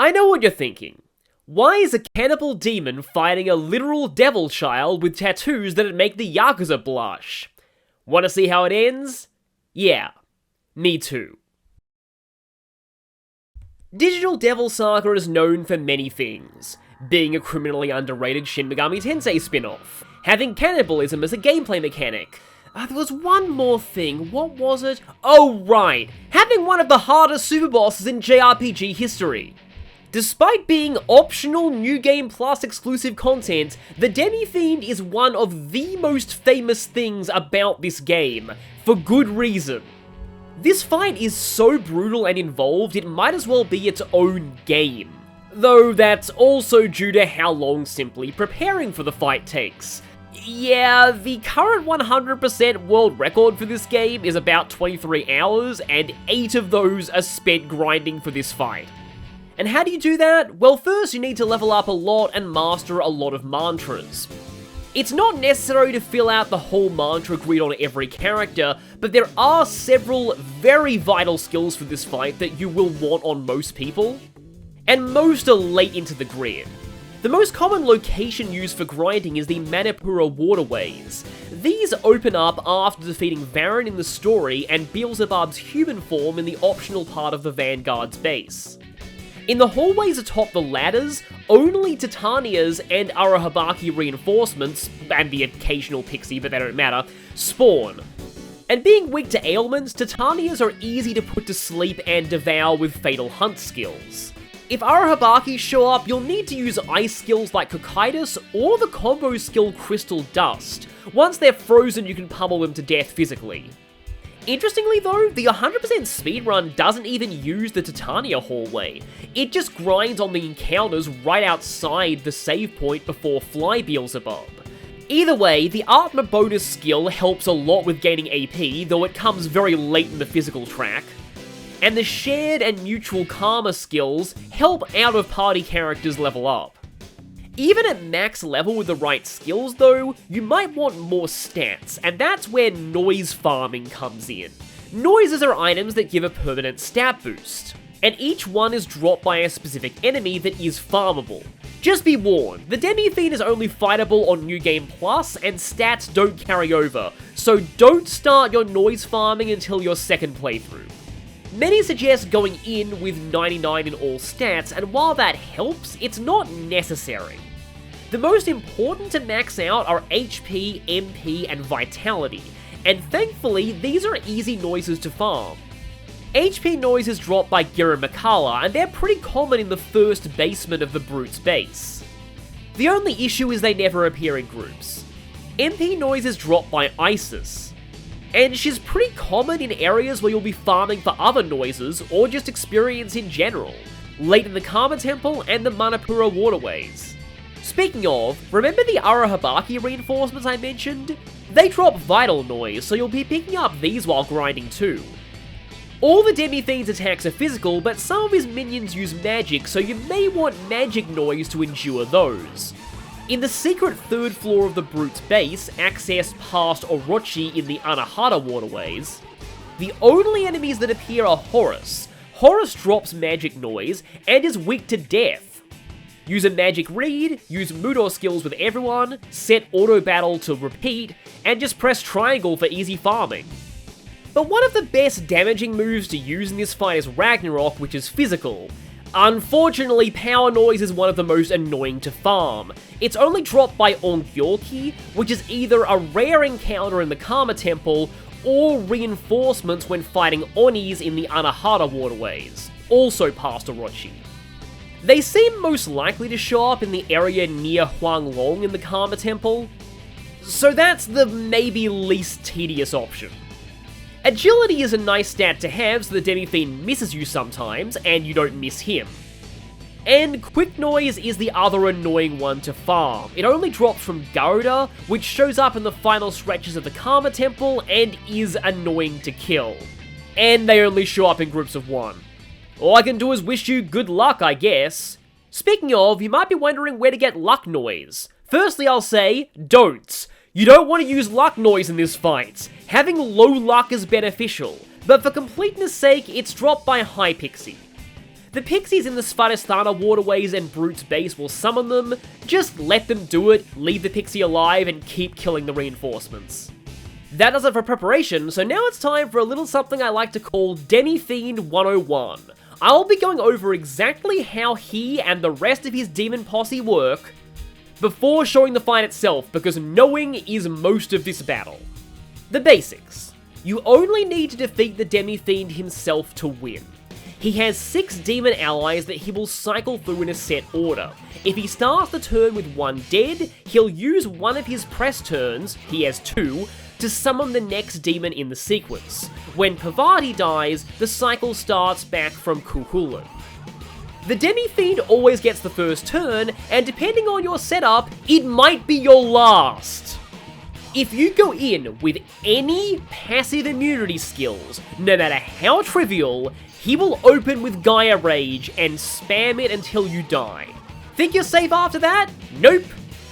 I know what you're thinking. Why is a cannibal demon fighting a literal devil child with tattoos that'd make the Yakuza blush? Wanna see how it ends? Yeah, me too. Digital Devil Saga is known for many things. Being a criminally underrated Shin Megami Tensei spin-off, having cannibalism as a gameplay mechanic. There was one more thing, what was it? Oh right, having one of the hardest superbosses in JRPG history. Despite being optional New Game Plus exclusive content, the Demi-fiend is one of the most famous things about this game, for good reason. This fight is so brutal and involved, it might as well be its own game. Though that's also due to how long simply preparing for the fight takes. Yeah, the current 100% world record for this game is about 23 hours, and 8 of those are spent grinding for this fight. And how do you do that? Well, first you need to level up a lot and master a lot of mantras. It's not necessary to fill out the whole mantra grid on every character, but there are several very vital skills for this fight that you will want on most people, and most are late into the grid. The most common location used for grinding is the Manipura waterways. These open up after defeating Varren in the story and Beelzebub's human form in the optional part of the Vanguard's base. In the hallways atop the ladders, only Titania's and Arahabaki reinforcements, and the occasional Pixie, but they don't matter, spawn. And being weak to ailments, Titanias are easy to put to sleep and devour with fatal hunt skills. If Arahabaki show up, you'll need to use ice skills like Cocytus or the combo skill Crystal Dust. Once they're frozen, you can pummel them to death physically. Interestingly though, the 100% speedrun doesn't even use the Titania hallway. It just grinds on the encounters right outside the save point before Fly Beelzebub. Either way, the Atma bonus skill helps a lot with gaining AP, though it comes very late in the physical track. And the shared and mutual karma skills help out-of-party characters level up. Even at max level with the right skills though, you might want more stats, and that's where noise farming comes in. Noises are items that give a permanent stat boost, and each one is dropped by a specific enemy that is farmable. Just be warned, the Demi-fiend is only fightable on New Game Plus, and stats don't carry over, so don't start your noise farming until your second playthrough. Many suggest going in with 99 in all stats, and while that helps, it's not necessary. The most important to max out are HP, MP, and Vitality, and thankfully, these are easy noises to farm. HP noise is dropped by Girimehkala, and they're pretty common in the first basement of the Brute's base. The only issue is they never appear in groups. MP noise is dropped by Isis, and she's pretty common in areas where you'll be farming for other noises, or just experience in general, late in the Karma Temple and the Manipura waterways. Speaking of, remember the Arahabaki reinforcements I mentioned? They drop Vital Noise, so you'll be picking up these while grinding too. All the Demi-fiend's attacks are physical, but some of his minions use magic, so you may want magic noise to endure those. In the secret third floor of the Brute's base, accessed past Orochi in the Anahata waterways, the only enemies that appear are Horus. Horus drops magic noise, and is weak to death. Use a magic read, use Mudo skills with everyone, set auto battle to repeat, and just press triangle for easy farming. But one of the best damaging moves to use in this fight is Ragnarok, which is physical. Unfortunately, Power Noise is one of the most annoying to farm. It's only dropped by Ongyorki, which is either a rare encounter in the Karma Temple, or reinforcements when fighting Onis in the Anahata waterways, also past Orochi. They seem most likely to show up in the area near Huanglong in the Karma Temple, so that's the maybe least tedious option. Agility is a nice stat to have so the Demi-fiend misses you sometimes, and you don't miss him. And Quick Noise is the other annoying one to farm. It only drops from Garuda, which shows up in the final stretches of the Karma Temple, and is annoying to kill. And they only show up in groups of one. All I can do is wish you good luck, I guess. Speaking of, you might be wondering where to get Luck Noise. Firstly, I'll say, don't. You don't want to use luck noise in this fight. Having low luck is beneficial, but for completeness sake, it's dropped by High Pixie. The Pixies in the Svadhisthana waterways and Brute's base will summon them. Just let them do it, leave the Pixie alive, and keep killing the reinforcements. That does it for preparation, so now it's time for a little something I like to call Demi-fiend 101. I'll be going over exactly how he and the rest of his demon posse work before showing the fight itself, because knowing is most of this battle. The basics. You only need to defeat the Demi-fiend himself to win. He has 6 demon allies that he will cycle through in a set order. If he starts the turn with 1 dead, he'll use one of his press turns, he has 2, to summon the next demon in the sequence. When Parvati dies, the cycle starts back from Chulainn. The Demi-fiend always gets the first turn, and depending on your setup, it might be your last. If you go in with any passive immunity skills, no matter how trivial, he will open with Gaia Rage and spam it until you die. Think you're safe after that? Nope.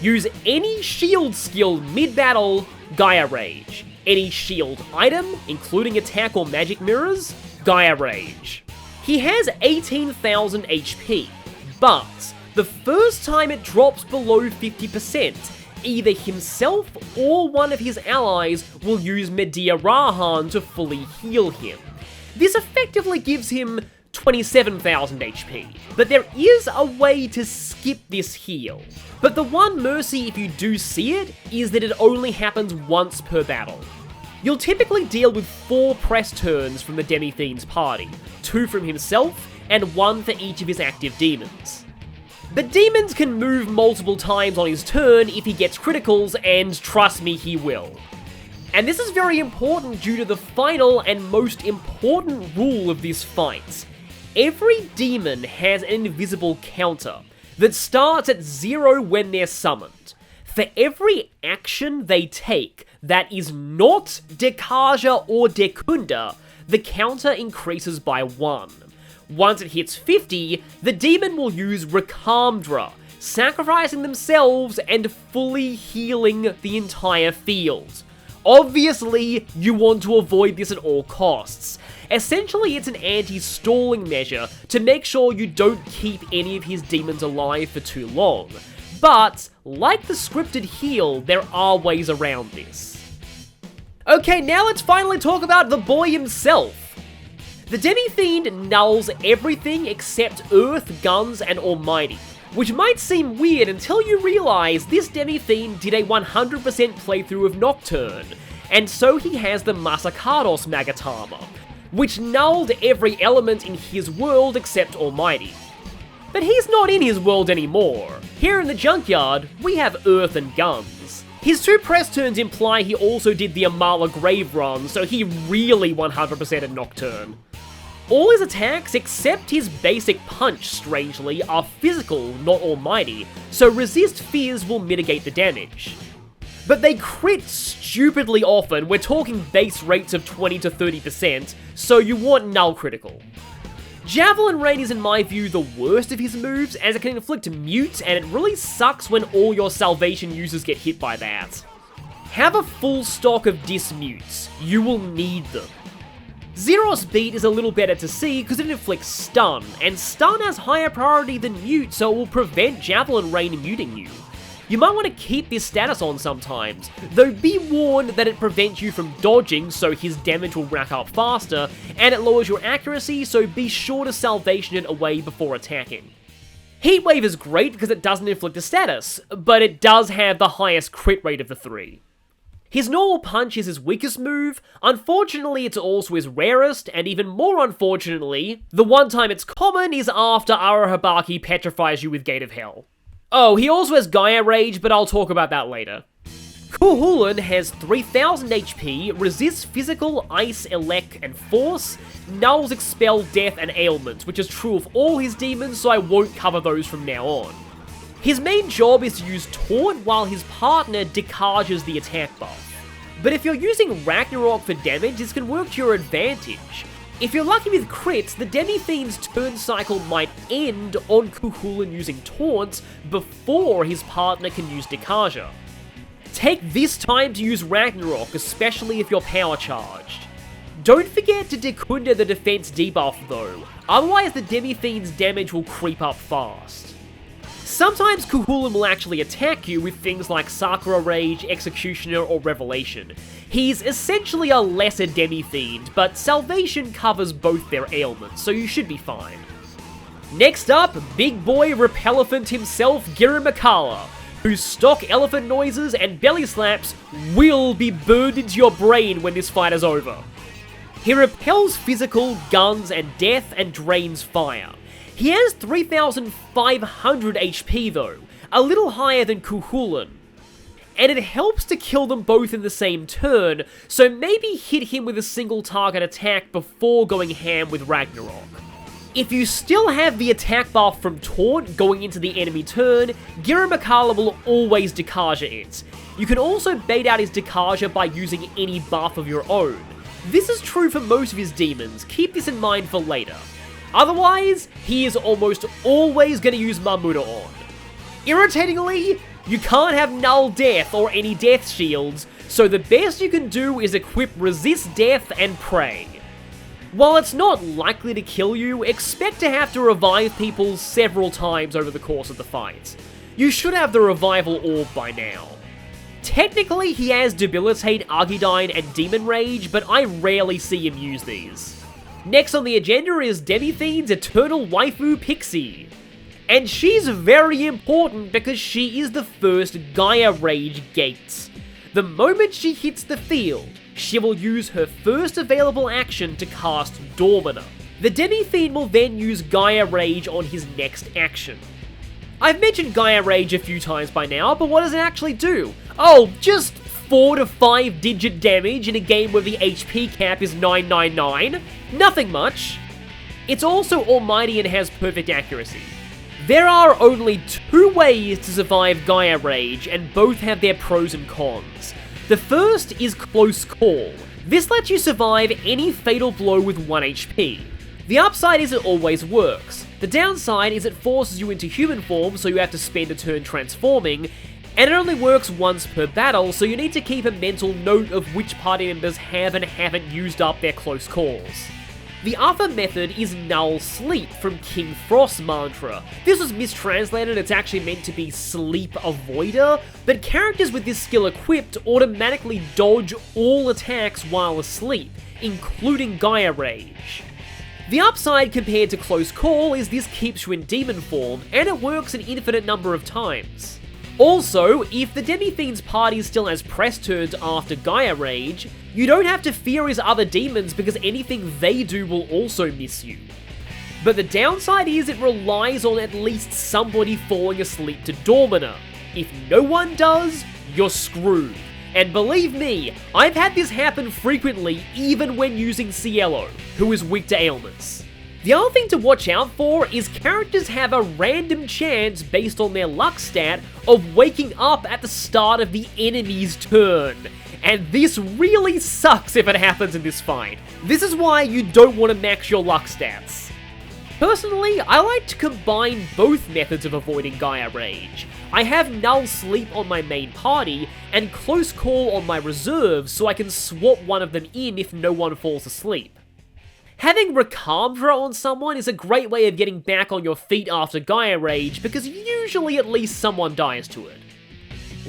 Use any shield skill mid-battle, Gaia Rage. Any shield item, including attack or magic mirrors, Gaia Rage. He has 18,000 HP, but the first time it drops below 50%, either himself or one of his allies will use Medea Rahan to fully heal him. This effectively gives him 27,000 HP, but there is a way to skip this heal. But the one mercy if you do see it, is that it only happens once per battle. You'll typically deal with 4 press turns from the Demi-fiend's party, 2 from himself, and 1 for each of his active demons. But demons can move multiple times on his turn if he gets criticals, and trust me, he will. And this is very important due to the final and most important rule of this fight. Every demon has an invisible counter that starts at 0 when they're summoned. For every action they take that is not Dekaja or Dekunda, the counter increases by 1. Once it hits 50, the demon will use Rakamdra, sacrificing themselves and fully healing the entire field. Obviously, you want to avoid this at all costs. Essentially, it's an anti-stalling measure to make sure you don't keep any of his demons alive for too long. But, like the scripted heal, there are ways around this. Okay, now let's finally talk about the boy himself. The Demi-fiend nulls everything except Earth, Guns, and Almighty, which might seem weird until you realise this Demi-fiend did a 100% playthrough of Nocturne, and so he has the Masakados Magatama, which nulled every element in his world except Almighty. But he's not in his world anymore. Here in the junkyard, we have Earth and Guns. His 2 press turns imply he also did the Amala Grave Run, so he really 100%ed Nocturne. All his attacks, except his basic punch, strangely, are physical, not almighty, so resist fears will mitigate the damage. But they crit stupidly often, we're talking base rates of 20 to 30%, so you want null critical. Javelin Rain is in my view the worst of his moves, as it can inflict mute, and it really sucks when all your salvation users get hit by that. Have a full stock of dismutes, you will need them. Zeros Beat is a little better to see because it inflicts stun, and stun has higher priority than mute, so it will prevent Javelin Rain muting you. You might want to keep this status on sometimes, though be warned that it prevents you from dodging, so his damage will rack up faster, and it lowers your accuracy, so be sure to salvation it away before attacking. Heatwave is great because it doesn't inflict a status, but it does have the highest crit rate of the 3. His normal punch is his weakest move, unfortunately it's also his rarest, and even more unfortunately, the one time it's common is after Arahabaki petrifies you with Gate of Hell. Oh, he also has Gaia Rage, but I'll talk about that later. Chulainn has 3000 HP, resists physical, ice, elect, and force, nulls, expel, death, and ailments, which is true of all his demons, so I won't cover those from now on. His main job is to use Taunt while his partner decages the attack buff. But if you're using Ragnarok for damage, this can work to your advantage. If you're lucky with crits, the Demi-fiend's turn cycle might end on Chulainn using Taunt before his partner can use Decaja. Take this time to use Ragnarok, especially if you're power charged. Don't forget to Dekunda the defense debuff though, otherwise the Demi-fiend's damage will creep up fast. Sometimes Chulainn will actually attack you with things like Sakura Rage, Executioner, or Revelation. He's essentially a lesser Demi-fiend, but Salvation covers both their ailments, so you should be fine. Next up, big boy Repelephant himself, Girimehkala, whose stock elephant noises and belly slaps will be burned into your brain when this fight is over. He repels physical, guns, and death, and drains fire. He has 3,500 HP though, a little higher than Chulainn. And it helps to kill them both in the same turn, so maybe hit him with a single target attack before going ham with Ragnarok. If you still have the attack buff from Taunt going into the enemy turn, Girimehkala will always Dekaja it. You can also bait out his Dekaja by using any buff of your own. This is true for most of his demons, keep this in mind for later. Otherwise, he is almost always going to use Mamuda on. Irritatingly, you can't have Null Death or any Death Shields, so the best you can do is equip Resist Death and Pray. While it's not likely to kill you, expect to have to revive people several times over the course of the fight. You should have the Revival Orb by now. Technically, he has Debilitate, Argidyne, and Demon Rage, but I rarely see him use these. Next on the agenda is Demi-fiend's eternal waifu Pixie. And she's very important because she is the first Gaia Rage gate. The moment she hits the field, she will use her first available action to cast Dormina. The Demi-fiend will then use Gaia Rage on his next action. I've mentioned Gaia Rage a few times by now, but what does it actually do? Oh, just 4 to 5 digit damage in a game where the HP cap is 999? Nothing much. It's also almighty and has perfect accuracy. There are only 2 ways to survive Gaia Rage, and both have their pros and cons. The first is Close Call. This lets you survive any fatal blow with 1 HP. The upside is it always works. The downside is it forces you into human form, so you have to spend a turn transforming, and it only works once per battle, so you need to keep a mental note of which party members have and haven't used up their close calls. The other method is Null Sleep from King Frost's mantra. This was mistranslated, it's actually meant to be Sleep Avoider, but characters with this skill equipped automatically dodge all attacks while asleep, including Gaia Rage. The upside compared to Close Call is this keeps you in demon form, and it works an infinite number of times. Also, if the Demi-fiend's party still has press turns after Gaia Rage, you don't have to fear his other demons because anything they do will also miss you. But the downside is it relies on at least somebody falling asleep to Dormina. If no one does, you're screwed. And believe me, I've had this happen frequently even when using Cielo, who is weak to ailments. The other thing to watch out for is characters have a random chance based on their luck stat of waking up at the start of the enemy's turn. And this really sucks if it happens in this fight. This is why you don't want to max your luck stats. Personally, I like to combine both methods of avoiding Gaia Rage. I have Null Sleep on my main party, and Close Call on my reserves so I can swap one of them in if no one falls asleep. Having Recamdra on someone is a great way of getting back on your feet after Gaia Rage because usually at least someone dies to it.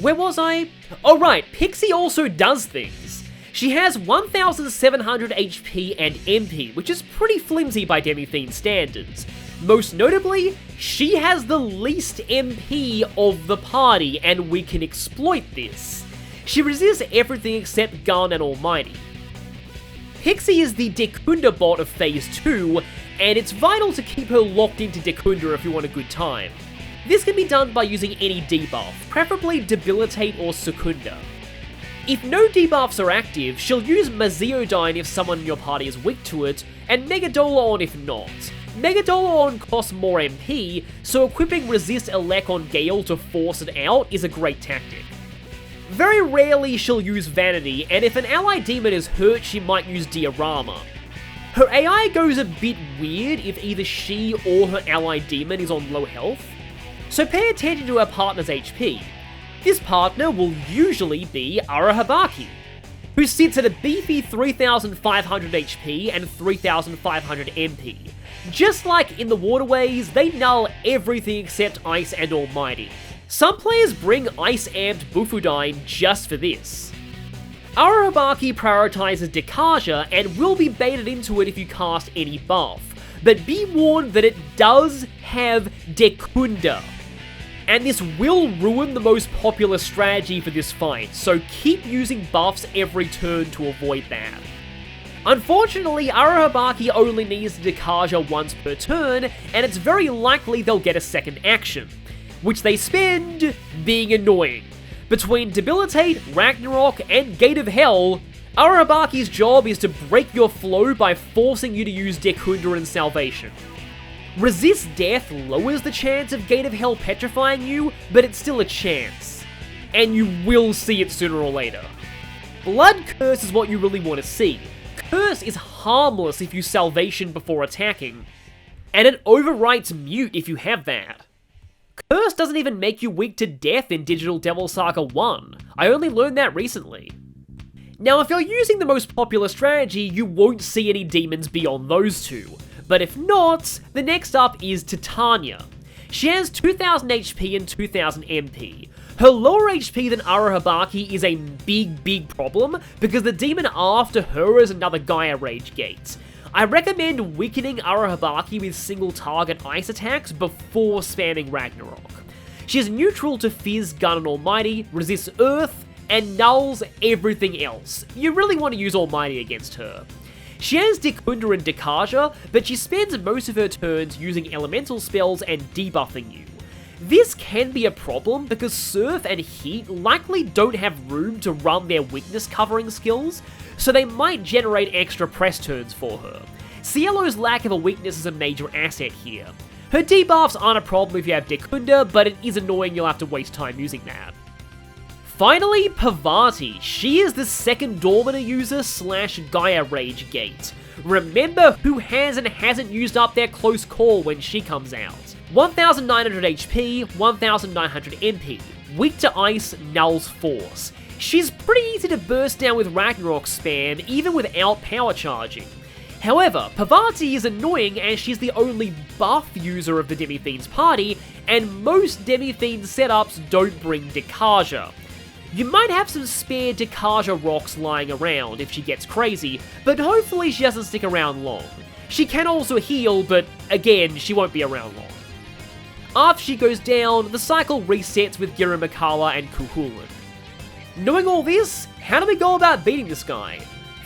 Where was I? Oh right, Pixie also does things. She has 1,700 HP and MP, which is pretty flimsy by Demi-fiend standards. Most notably, she has the least MP of the party, and we can exploit this. She resists everything except Gun and Almighty. Pixie is the Dekunda bot of Phase 2, and it's vital to keep her locked into Dekunda if you want a good time. This can be done by using any debuff, preferably Debilitate or Secunda. If no debuffs are active, she'll use Maziodyne if someone in your party is weak to it, and Megadolon if not. Megadolon costs more MP, so equipping Resist Elec on Gale to force it out is a great tactic. Very rarely she'll use Vanity, and if an ally demon is hurt, she might use Diorama. Her AI goes a bit weird if either she or her ally demon is on low health, so pay attention to her partner's HP. This partner will usually be Arahabaki. who sits at a beefy 3500 HP and 3500 MP. Just like in the waterways, they null everything except Ice and Almighty. Some players bring Ice-amped Bufudyne just for this. Arahabaki prioritizes Dekaja and will be baited into it if you cast any buff, but be warned that it does have Dekunda, and this will ruin the most popular strategy for this fight, so keep using buffs every turn to avoid that. Unfortunately, Arahabaki only needs Dekaja once per turn, and it's very likely they'll get a second action, which they spend being annoying. Between Debilitate, Ragnarok, and Gate of Hell, Arahabaki's job is to break your flow by forcing you to use Dekunda and Salvation. Resist Death lowers the chance of Gate of Hell petrifying you, but it's still a chance. And you will see it sooner or later. Blood Curse is what you really want to see. Curse is harmless if you Salvation before attacking, and it overwrites Mute if you have that. Curse doesn't even make you weak to death in Digital Devil Saga 1. I only learned that recently. Now, if you're using the most popular strategy, you won't see any demons beyond those two. But if not, the next up is Titania. She has 2000 HP and 2000 MP. Her lower HP than Arahabaki is a big problem, because the demon after her is another Gaia Rage Gate. I recommend weakening Arahabaki with single target ice attacks before spamming Ragnarok. She is neutral to Fizz, Gun, and Almighty, resists Earth, and nulls everything else. You really want to use Almighty against her. She has Dekunda and Dekaja, but she spends most of her turns using elemental spells and debuffing you. This can be a problem because Surf and Heat likely don't have room to run their weakness covering skills, so they might generate extra press turns for her. Cielo's lack of a weakness is a major asset here. Her debuffs aren't a problem if you have Dekunda, but it is annoying you'll have to waste time using that. Finally, Parvati. She is the second Dormina user / Gaia Rage Gate. Remember who has and hasn't used up their close call when she comes out. 1900 HP, 1900 MP. Weak to Ice, nulls Force. She's pretty easy to burst down with Ragnarok spam, even without power charging. However, Parvati is annoying as she's the only buff user of the Demi-fiend's party, and most Demi-fiend setups don't bring Dekaja. You might have some spare Dekaja rocks lying around if she gets crazy, but hopefully she doesn't stick around long. She can also heal, but again, she won't be around long. After she goes down, the cycle resets with Girimehkala and Chulainn. Knowing all this, how do we go about beating this guy?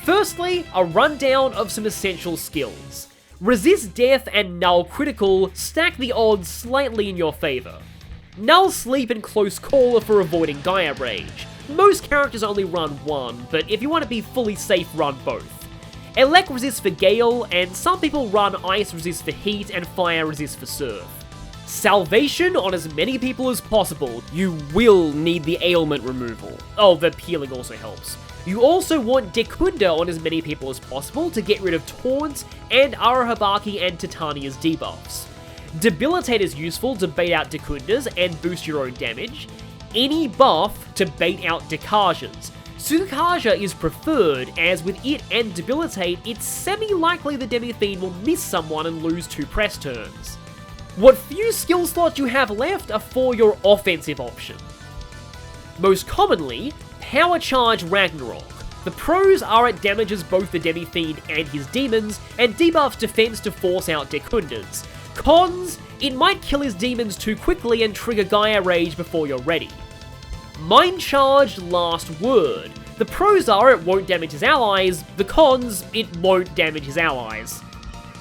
Firstly, a rundown of some essential skills. Resist Death and Null Critical stack the odds slightly in your favour. Null Sleep and Close Call are for avoiding Gaia Rage. Most characters only run one, but if you want to be fully safe, run both. Elect Resist for Gale, and some people run Ice Resist for Heat and Fire Resist for Surf. Salvation on as many people as possible. You will need the ailment removal. Oh, the healing also helps. You also want Dekunda on as many people as possible to get rid of Taunt and Arahabaki and Titania's debuffs. Debilitate is useful to bait out Dekundas and boost your own damage. Any buff to bait out Dekajas. Sukaja is preferred, as with it and Debilitate, it's semi-likely the Demi-fiend will miss someone and lose 2 press turns. What few skill slots you have left are for your offensive option. Most commonly, Power Charge Ragnarok. The pros are it damages both the Demi-fiend and his demons, and debuffs defense to force out Dekundas. Cons, it might kill his demons too quickly and trigger Gaia Rage before you're ready. Mind Charged Last Word. The pros are it won't damage his allies, the cons, it won't damage his allies.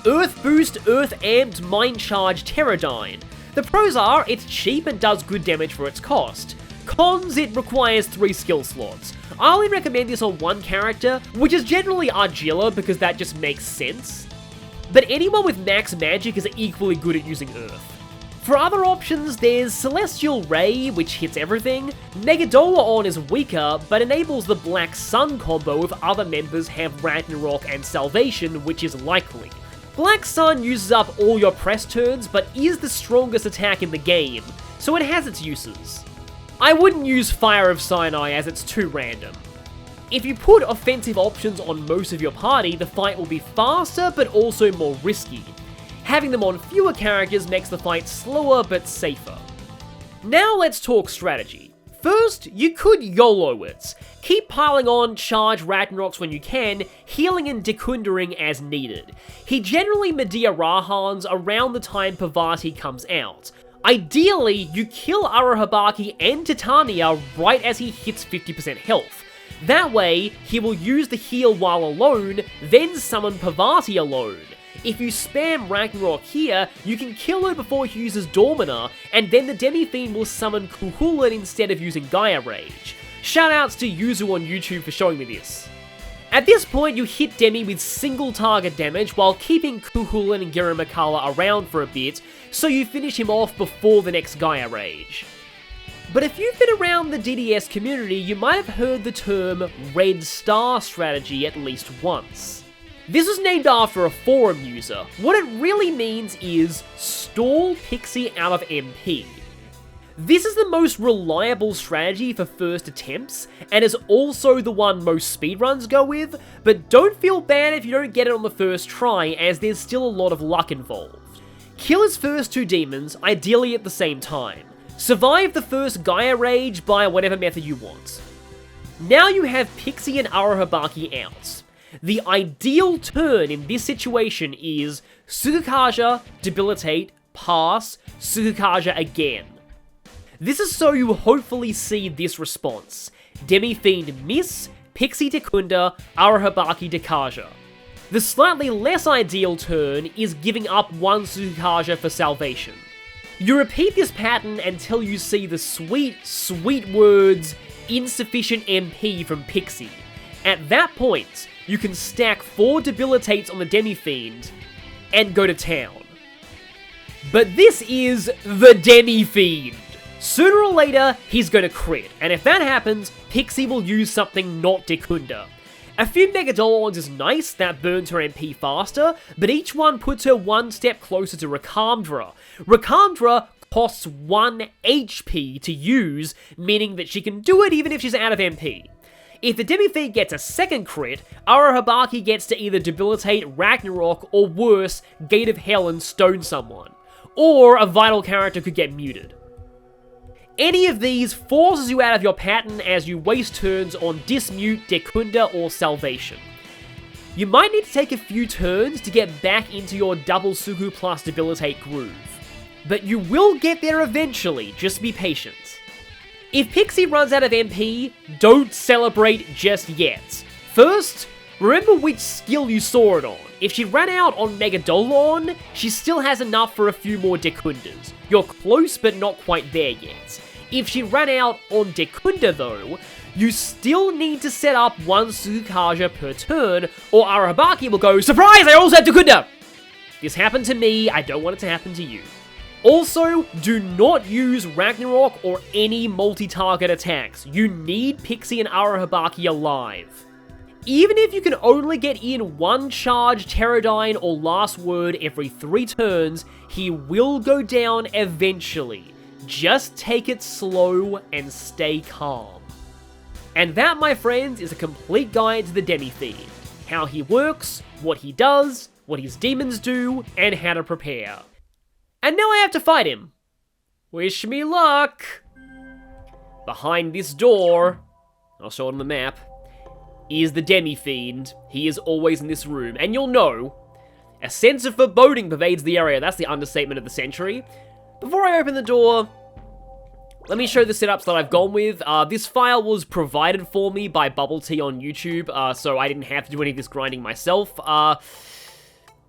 Earth Boost, Earth Amped, Mind Charge Pterodyne. The pros are it's cheap and does good damage for its cost. Cons, it requires 3 skill slots. I only recommend this on one character, which is generally Argilla because that just makes sense. But anyone with max magic is equally good at using Earth. For other options, there's Celestial Ray, which hits everything. Megadola is weaker, but enables the Black Sun combo if other members have Ragnarok and Salvation, which is likely. Black Sun uses up all your press turns, but is the strongest attack in the game, so it has its uses. I wouldn't use Fire of Sinai as it's too random. If you put offensive options on most of your party, the fight will be faster but also more risky. Having them on fewer characters makes the fight slower but safer. Now let's talk strategy. First, you could YOLO it. Keep piling on charge Ragnaroks when you can, healing and dekundering as needed. He generally Medea Rahans around the time Parvati comes out. Ideally, you kill Arahabaki and Titania right as he hits 50% health. That way, he will use the heal while alone, then summon Parvati alone. If you spam Ragnarok here, you can kill her before he uses Dormina, and then the Demi-fiend will summon Chulainn instead of using Gaia Rage. Shoutouts to Yuzu on YouTube for showing me this. At this point, you hit Demi with single target damage while keeping Chulainn and Girimehkala around for a bit, so you finish him off before the next Gaia Rage. But if you've been around the DDS community, you might have heard the term Red Star strategy at least once. This was named after a forum user. What it really means is stall Pixie out of MP. This is the most reliable strategy for first attempts, and is also the one most speedruns go with, but don't feel bad if you don't get it on the first try, as there's still a lot of luck involved. Kill his first two demons, ideally at the same time. Survive the first Gaia Rage by whatever method you want. Now you have Pixie and Arahabaki out. The ideal turn in this situation is Sukukaja, debilitate, pass, Sukukaja again. This is so you hopefully see this response. Demi-fiend miss, Pixie dekunda, Arahabaki dekaja. The slightly less ideal turn is giving up one Sukukaja for salvation. You repeat this pattern until you see the sweet, sweet words, insufficient MP from Pixie. At that point, you can stack 4 debilitates on the Demi-fiend and go to town. But this is the Demi-fiend. Sooner or later, he's gonna crit, and if that happens, Pixie will use something not dekunda. A few Megadolons is nice, that burns her MP faster, but each one puts her one step closer to Rakamdra. Rakamdra costs 1 HP to use, meaning that she can do it even if she's out of MP. If the Demi-fiend gets a second crit, Arahabaki gets to either debilitate Ragnarok or worse, Gate of Hell and stone someone. Or a vital character could get muted. Any of these forces you out of your pattern as you waste turns on Dismute, Dekunda, or Salvation. You might need to take a few turns to get back into your double Suku plus debilitate groove. But you will get there eventually, just be patient. If Pixie runs out of MP, don't celebrate just yet. First, remember which skill you saw it on. If she ran out on Megadolon, she still has enough for a few more Dekundas. You're close but not quite there yet. If she ran out on Dekunda though, you still need to set up 1 Sukukaja per turn, or Arahabaki will go, "Surprise, I also have Dekunda!" This happened to me, I don't want it to happen to you. Also, do not use Ragnarok or any multi-target attacks. You need Pixie and Arahabaki alive. Even if you can only get in 1 charge Pterodyne or Last Word every 3 turns, he will go down eventually. Just take it slow and stay calm. And that, my friends, is a complete guide to the Demi-fiend. How he works, what he does, what his demons do, and how to prepare. And now I have to fight him. Wish me luck! Behind this door, I'll show it on the map, is the Demi-fiend. He is always in this room, and you'll know, a sense of foreboding pervades the area. That's the understatement of the century. Before I open the door, let me show the setups that I've gone with. This file was provided for me by Bubble Tea on YouTube, so I didn't have to do any of this grinding myself.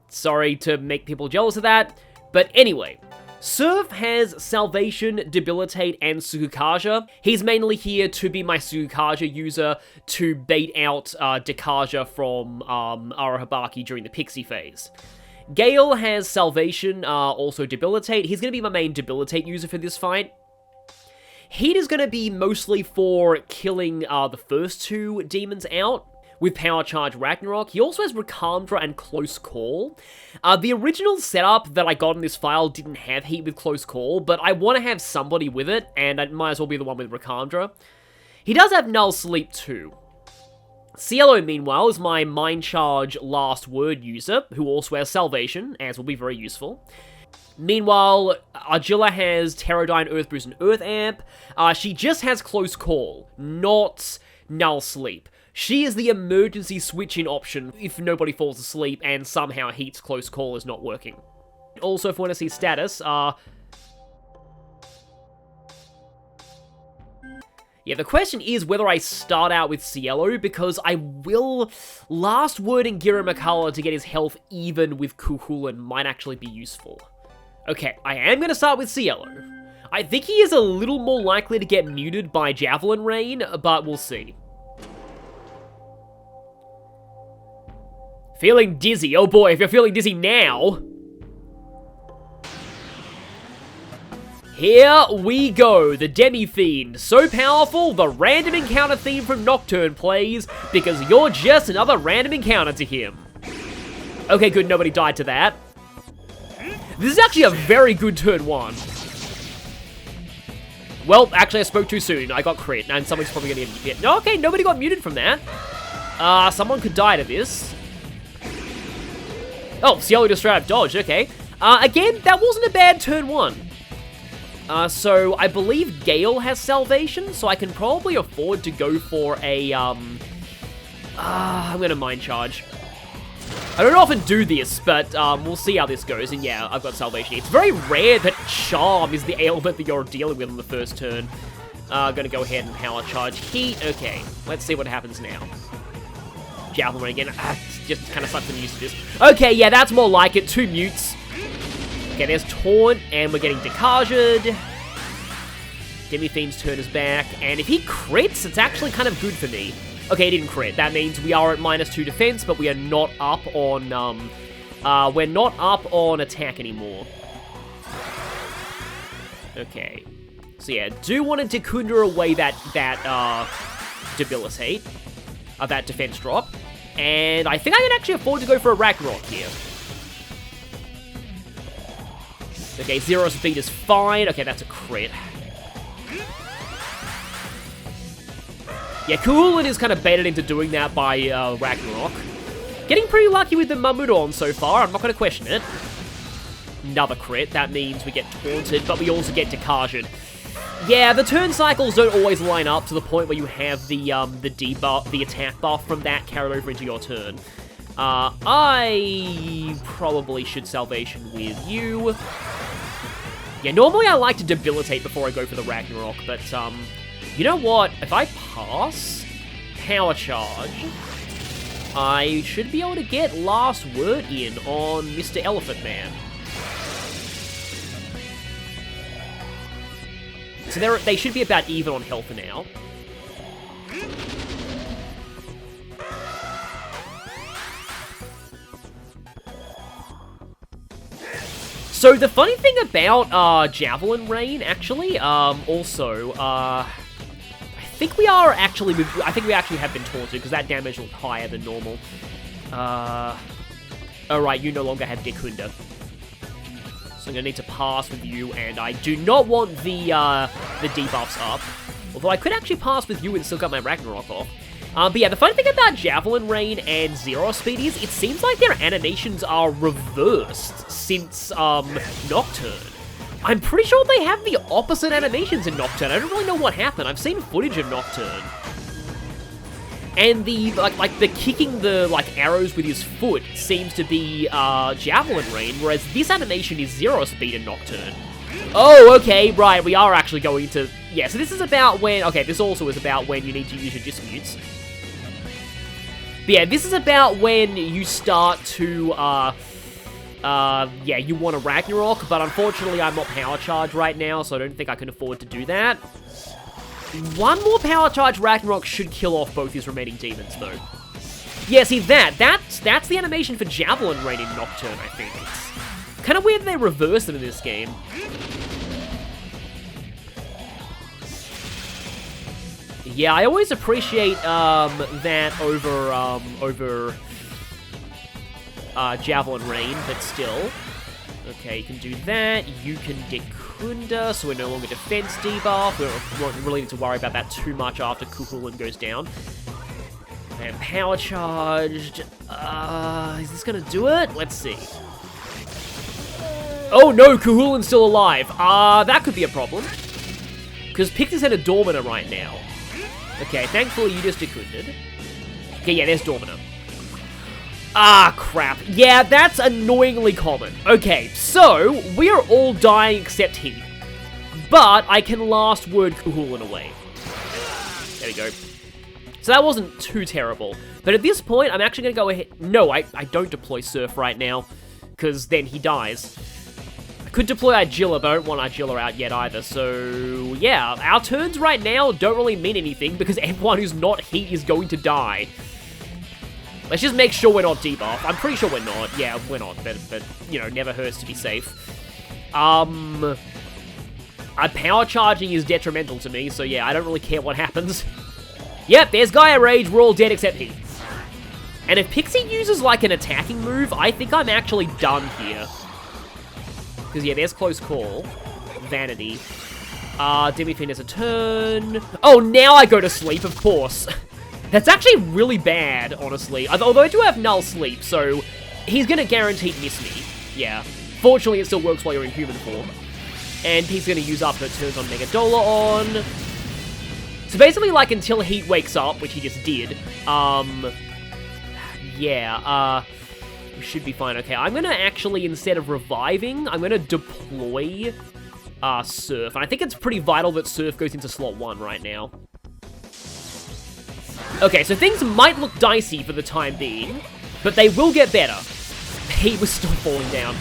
Sorry to make people jealous of that. But anyway, Surf has Salvation, Debilitate, and Sukukaja. He's mainly here to be my Sukukaja user to bait out Dekaja from Arahabaki during the Pixie phase. Gale has Salvation, also Debilitate. He's going to be my main Debilitate user for this fight. Heat is going to be mostly for killing the first 2 demons out with Power Charge Ragnarok. He also has Rakamdra and Close Call. The original setup that I got in this file didn't have Heat with Close Call, but I want to have somebody with it, and it might as well be the one with Rakamdra. He does have Null Sleep too. Cielo, meanwhile, is my Mind Charge last word user, who also has Salvation, as will be very useful. Meanwhile, Argilla has Pterodyne, Earth Boost, and Earth Amp. She just has Close Call, not Null Sleep. She is the emergency switch-in option if nobody falls asleep and somehow Heat's Close Call is not working. Also, if we want to see status, yeah, the question is whether I start out with Cielo, because I will... Last word in Girimehkala to get his health even with Chulainn might actually be useful. Okay, I am going to start with Cielo. I think he is a little more likely to get muted by Javelin Rain, but we'll see. Feeling dizzy. Oh boy, if you're feeling dizzy now... Here we go, the Demi-fiend. So powerful, the random encounter theme from Nocturne plays, because you're just another random encounter to him. Okay, good, nobody died to that. This is actually a very good turn 1. Well, actually, I spoke too soon. I got crit, and someone's probably gonna get muted. No, okay, nobody got muted from that. Someone could die to this. Oh, Cielo just straight up dodged, okay. Again, that wasn't a bad turn 1. So I believe Gale has Salvation, so I can probably afford to go for a, I'm gonna Mind Charge. I don't often do this, but, we'll see how this goes, and yeah, I've got Salvation. It's very rare that Charm is the ailment that you're dealing with on the first turn. Gonna go ahead and Power Charge Heat. Okay, let's see what happens now. Javelin again. Just kind of sucks I'm used to this. Okay, yeah, that's more like it. 2 mutes. Okay, there's Taunt, and we're getting Decajed. Demi-fiend's turn is back, and if he crits, it's actually kind of good for me. Okay, he didn't crit. That means we are at -2 defense, but we are not up on, we're not up on attack anymore. Okay. So yeah, do want to Dekunda away that debilitate, that defense drop, and I think I can actually afford to go for a Ragnarok here. Okay, Zero Speed is fine. Okay, that's a crit. Yeah, Chulainn is kind of baited into doing that by Ragnarok. Getting pretty lucky with the Mamudon so far, I'm not going to question it. Another crit, that means we get taunted, but we also get Decajed. Yeah, the turn cycles don't always line up to the point where you have the debuff, the attack buff from that carried over into your turn. I probably should Salvation with you. Yeah, normally I like to debilitate before I go for the Ragnarok, but, you know what? If I pass Power Charge, I should be able to get last word in on Mr. Elephant Man. So they should be about even on health for now. So the funny thing about Javelin Rain, actually, also, I think we actually have been taunted because that damage looked higher than normal. Alright, you no longer have Dekunda. So I'm gonna need to pass with you, and I do not want the debuffs up. Although I could actually pass with you and still got my Ragnarok off. But yeah, the funny thing about Javelin Rain and Zero Speed is it seems like their animations are reversed since Nocturne. I'm pretty sure they have the opposite animations in Nocturne. I don't really know what happened. I've seen footage of Nocturne. And the, like the kicking the, arrows with his foot seems to be, Javelin Rain, whereas this animation is Zero Speed in Nocturne. Oh, okay, right, we are actually going to... Yeah, so this is about when... Okay, this also is about when you need to use your disputes. But yeah, this is about when you start to, yeah, you want a Ragnarok, but unfortunately I'm not Power Charge right now, so I don't think I can afford to do that. One more Power Charge Ragnarok should kill off both his remaining demons, though. Yeah, see, that's the animation for Javelin Rain in Nocturne, I think. It's kind of weird that they reversed it in this game. Yeah, I always appreciate, that over Javelin Rain, but still. Okay, you can do that. You can Dekunda, so we're no longer defense debuff. We don't really need to worry about that too much after Chulainn goes down. And power charged. Is this gonna do it? Let's see. Oh no, Chulainn's still alive. That could be a problem. Because Pixie's had a Dormina right now. Okay, thankfully you just Dekunded. Okay, yeah, there's Dormina. Ah, crap. Yeah, that's annoyingly common. Okay, so, we are all dying except he. But, I can last word Chulainn away. There we go. So that wasn't too terrible. But at this point, I'm actually going to go ahead... No, I don't deploy Surf right now. Because then he dies. I could deploy Argilla, but I don't want Argilla out yet either. So, yeah. Our turns right now don't really mean anything. Because everyone who's not Heat is going to die. Let's just make sure we're not debuffed. I'm pretty sure we're not. Yeah, we're not. But you know, never hurts to be safe. Power charging is detrimental to me. So, yeah, I don't really care what happens. Yep, there's Gaia Rage, we're all dead except he. And if Pixie uses, like, an attacking move, I think I'm actually done here. Because, yeah, there's Close Call. Vanity. Demi-fiend has a turn. Oh, now I go to sleep, of course. That's actually really bad, honestly. Although I do have Null Sleep, so he's gonna guaranteed miss me. Yeah. Fortunately, it still works while you're in human form. And he's gonna use up her turns on Megadola on. So basically, like, until Heat wakes up, which he just did, yeah, we should be fine. Okay, I'm gonna actually, instead of reviving, I'm gonna deploy, Surf. And I think it's pretty vital that Surf goes into slot 1 right now. Okay, so things might look dicey for the time being, but they will get better. Heat was still falling down.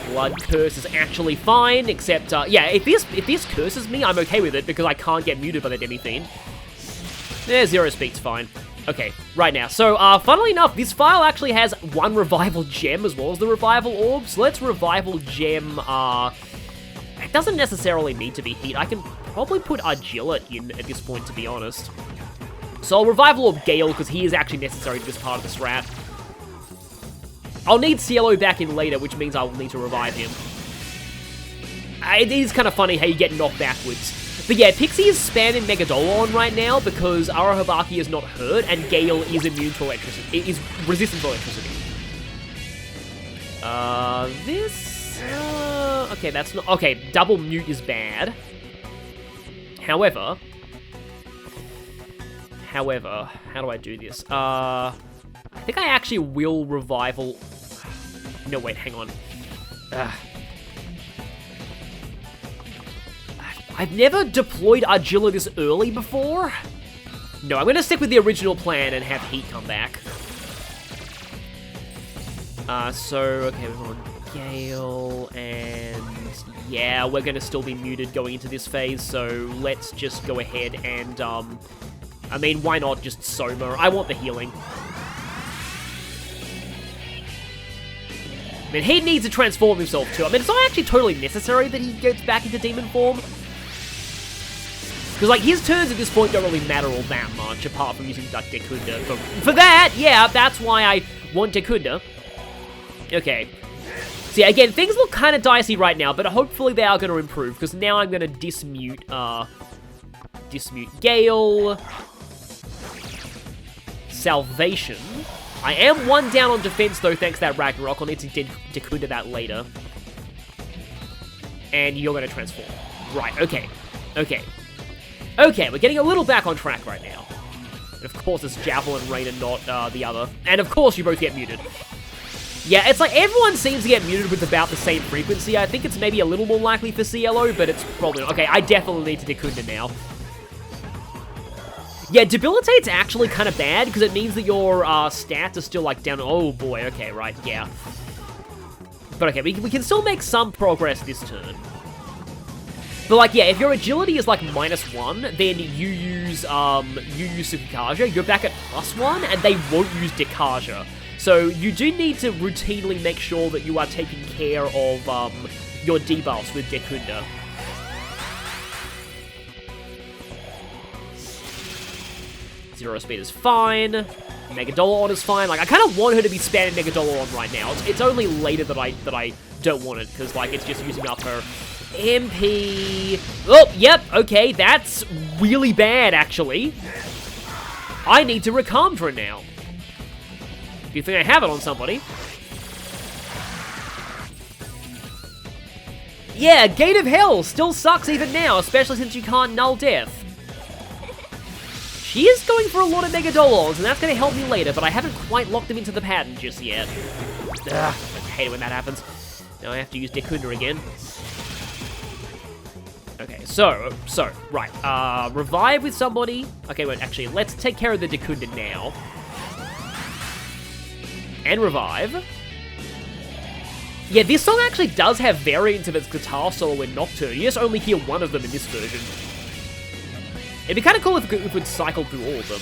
Blood Curse is actually fine, except, yeah, if this curses me, I'm okay with it, because I can't get muted by the Demi-fiend. Yeah, Zero Speed's fine. Okay, right now. So, funnily enough, this file actually has one Revival Gem as well as the Revival Orb, so let's Revival Gem, it doesn't necessarily need to be Heat. I can probably put Argilla in at this point, to be honest. So I'll Revival Orb Gale, because he is actually necessary to this part of the strat. I'll need Cielo back in later, which means I'll need to revive him. It is kind of funny how you get knocked backwards. But yeah, Pixie is spamming Megadola on right now because Arahabaki is not hurt and Gale is immune to electricity. It is resistant to electricity. Okay, that's not... Okay, double mute is bad. However, how do I do this? I think I actually will revival... No, wait, hang on. I've never deployed Argilla this early before. No, I'm going to stick with the original plan and have Heat come back. Okay, we're on Gale, and yeah, we're going to still be muted going into this phase, so let's just go ahead and, I mean, why not just Soma? I want the healing. I mean, he needs to transform himself too. I mean, it's not actually totally necessary that he gets back into demon form. Because, like, his turns at this point don't really matter all that much, apart from using Dekunda. For that, yeah, that's why I want Dekunda. Okay. So, yeah, again, things look kind of dicey right now, but hopefully they are going to improve, because now I'm going to dismute Gale. Salvation. I am one down on defense, though, thanks to that Ragnarok. I'll need to Dekunda that later. And you're going to transform. Right, okay. Okay. Okay, we're getting a little back on track right now. And of course, it's Javelin, Rain, and not the other. And of course, you both get muted. Yeah, it's like everyone seems to get muted with about the same frequency. I think it's maybe a little more likely for Cielo, but it's probably not. Okay, I definitely need to Dekunda now. Yeah, Debilitate's actually kind of bad, because it means that your stats are still, like, down. Oh, boy, okay, right, yeah. But okay, we can still make some progress this turn. But, like, yeah, if your agility is, like, -1, then you use Sukikaja, you're back at +1, and they won't use Dekaja. So, you do need to routinely make sure that you are taking care of, your debuffs with Dekunda. Zero Speed is fine. Megadola on is fine. Like, I kind of want her to be spamming Megadola on right now. It's only later that I don't want it, because, like, it's just using up her MP. Oh, yep, okay, that's really bad, actually. I need to Rakamdra now. Do you think I have it on somebody? Yeah, Gate of Hell still sucks even now, especially since you can't null death. She is going for a lot of Mega Dolons, and that's going to help me later, but I haven't quite locked them into the pattern just yet. Ugh, I hate it when that happens. Now I have to use Dekunda again. Okay, so, right, revive with somebody. Okay, wait, actually, let's take care of the Dekunda now. And revive. Yeah, this song actually does have variants of its guitar solo in Nocturne. You just only hear one of them in this version. It'd be kind of cool if we'd cycle through all of them.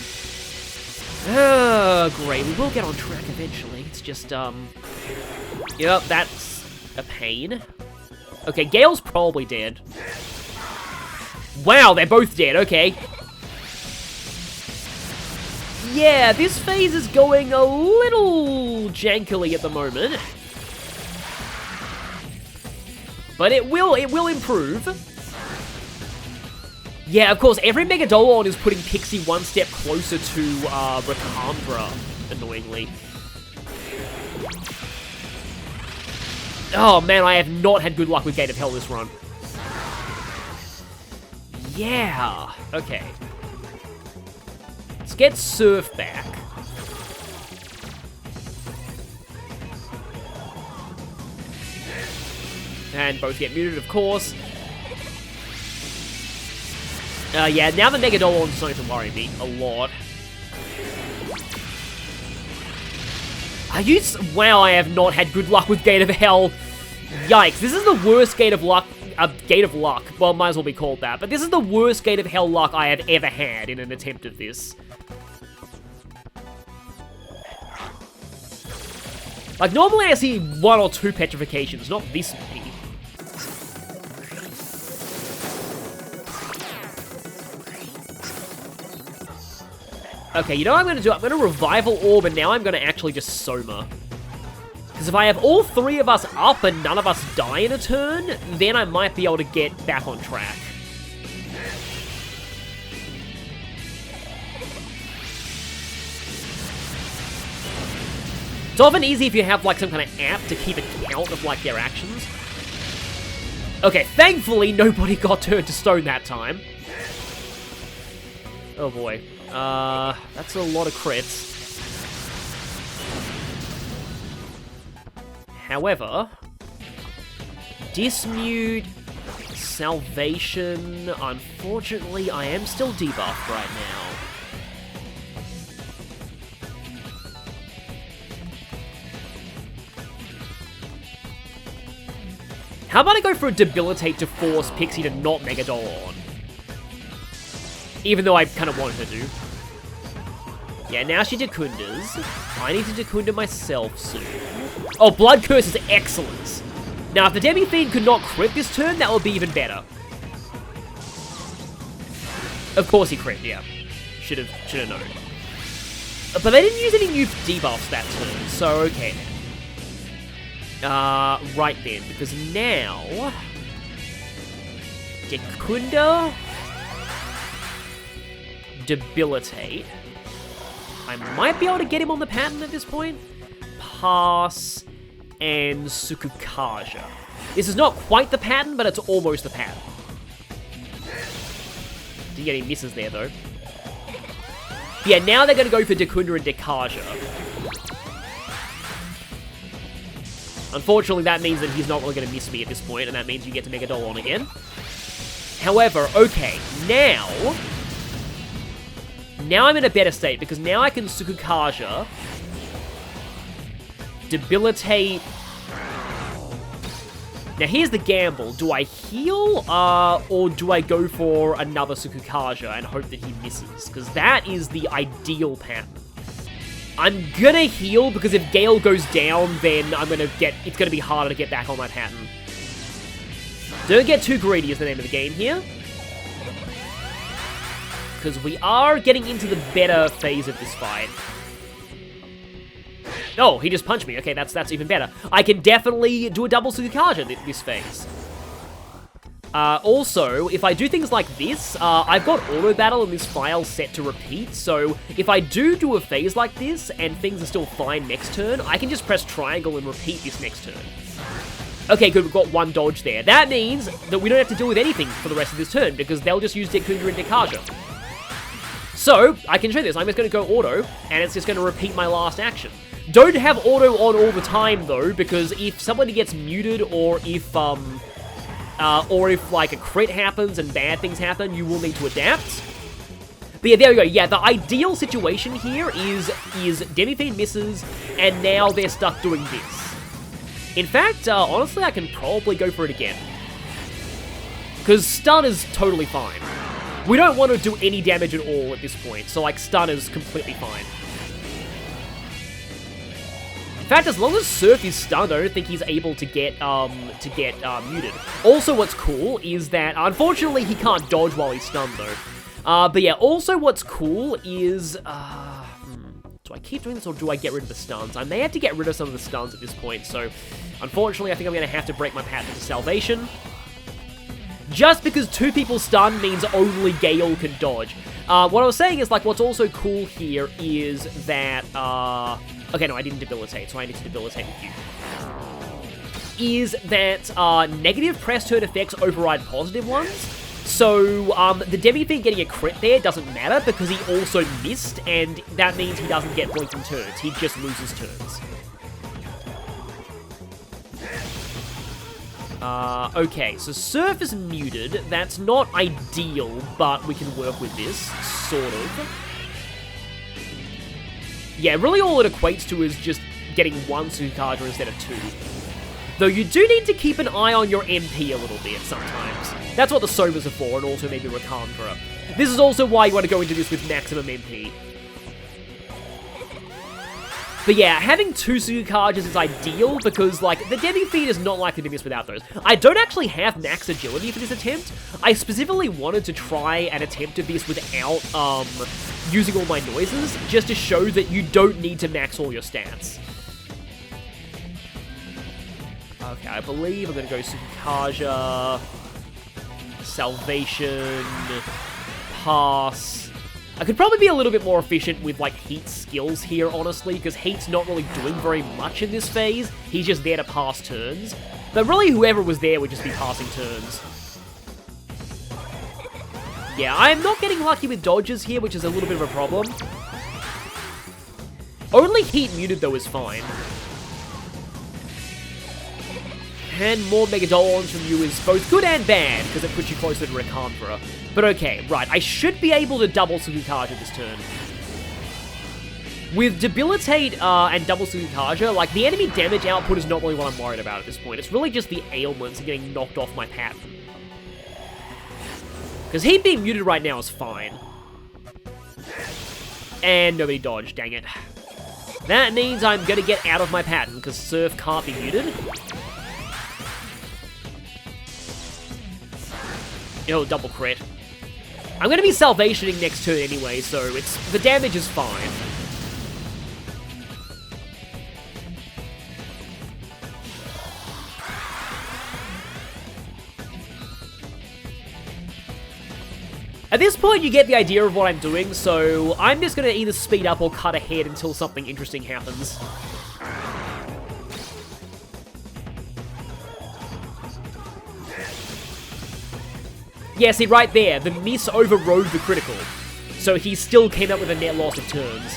Oh, great. We will get on track eventually. It's just, Yep, that's a pain. Okay, Gale's probably dead. Wow, they're both dead. Okay. Yeah, this phase is going a little jankily at the moment. But it will improve. Yeah, of course, every Mega Dolon is putting Pixie one step closer to Rakamdra, annoyingly. Oh man, I have not had good luck with Gate of Hell this run. Yeah, okay. Let's get Surf back. And both get muted, of course. Yeah, now the Mega Dolon's starting to worry me a lot. Wow, I have not had good luck with Gate of Hell. Yikes, this is the worst Gate of Luck. Gate of Luck. Well, might as well be called that. But this is the worst Gate of Hell luck I have ever had in an attempt of this. Like, normally I see 1 or 2 petrifications, not this many. Okay, you know what I'm going to do? I'm going to Revival Orb, and now I'm going to actually just Soma. Because if I have all 3 of us up and none of us die in a turn, then I might be able to get back on track. It's often easy if you have, like, some kind of app to keep a count of, like, their actions. Okay, thankfully, nobody got turned to stone that time. Oh boy. That's a lot of crits. However, Dismute, Salvation, unfortunately, I am still debuffed right now. How about I go for a Debilitate to force Pixie to not Mega Dolon? Even though I kind of wanted her to. Yeah, now she Dekundas. I need to Dekunda myself soon. Oh, Blood Curse is excellent. Now, if the Demi-fiend could not crit this turn, that would be even better. Of course he crit, yeah. Should have known. But they didn't use any new debuffs that turn, so okay then. Right then, because now... Dekunda... Debilitate. I might be able to get him on the pattern at this point. Pass and Sukukaja. This is not quite the pattern, but it's almost the pattern. Didn't get any misses there, though. But yeah, now they're going to go for Dekunda and Dekaja. Unfortunately, that means that he's not really going to miss me at this point, and that means you get to Mega Dolon again. However, okay, Now I'm in a better state, because now I can Sukukaja, Debilitate. Now here's the gamble. Do I heal, or do I go for another Sukukaja and hope that he misses? Because that is the ideal pattern. I'm gonna heal, because if Gale goes down, then it's gonna be harder to get back on my pattern. Don't get too greedy is the name of the game here. Because we are getting into the better phase of this fight. Oh, he just punched me. Okay, that's even better. I can definitely do a double Sukukaja this phase. Also, if I do things like this, I've got auto battle in this file set to repeat, so if I do a phase like this and things are still fine next turn, I can just press triangle and repeat this next turn. Okay, good, we've got one dodge there. That means that we don't have to deal with anything for the rest of this turn, because they'll just use Dekuga and Dekaja. So, I can show this. I'm just going to go auto, and it's just going to repeat my last action. Don't have auto on all the time, though, because if somebody gets muted, or if like a crit happens and bad things happen, you will need to adapt. But yeah, there we go. Yeah, the ideal situation here is Demi-fiend misses, and now they're stuck doing this. In fact, honestly, I can probably go for it again. Because stun is totally fine. We don't want to do any damage at all at this point, so like stun is completely fine. In fact, as long as Surf is stunned, I don't think he's able to get muted. Also, what's cool is that, unfortunately, he can't dodge while he's stunned, though. But yeah, also what's cool is, do I keep doing this or do I get rid of the stuns? I may have to get rid of some of the stuns at this point, so unfortunately, I think I'm going to have to break my pattern to Salvation. Just because 2 people stun means only Gale can dodge. What I was saying is, like, what's also cool here is that, okay, no, I didn't debilitate, so I need to debilitate with you. Is that, negative press turn effects override positive ones. So, the Demi-fiend getting a crit there doesn't matter because he also missed, and that means he doesn't get blinking turns. He just loses turns. Okay, so Surf is muted. That's not ideal, but we can work with this, sort of. Yeah, really all it equates to is just getting 1 Sukaja instead of 2. Though you do need to keep an eye on your MP a little bit sometimes. That's what the Somas are for, and also maybe Rakandra. This is also why you want to go into this with maximum MP. But yeah, having 2 Sukajas is ideal because, like, the Demi-fiend is not likely to miss without those. I don't actually have max agility for this attempt. I specifically wanted to try and attempt this without, using all my noises, just to show that you don't need to max all your stats. Okay, I believe I'm gonna go Sukaja, Salvation, Pass. I could probably be a little bit more efficient with, like, Heat's skills here, honestly, because Heat's not really doing very much in this phase. He's just there to pass turns. But really, whoever was there would just be passing turns. Yeah, I am not getting lucky with dodges here, which is a little bit of a problem. Only Heat muted, though, is fine. And more Megadolons from you is both good and bad, because it puts you closer to Rakandra. But okay, right, I should be able to double Sukaja this turn. With Debilitate and double Sukaja, like, the enemy damage output is not really what I'm worried about at this point. It's really just the ailments and getting knocked off my pattern. Because he being muted right now is fine. And nobody dodged, dang it. That means I'm gonna get out of my pattern, because Surf can't be muted. Oh, double crit. I'm going to be Salvationing next turn anyway, so the damage is fine. At this point, you get the idea of what I'm doing, so I'm just going to either speed up or cut ahead until something interesting happens. Yeah, see, right there, the miss overrode the critical, so he still came up with a net loss of turns.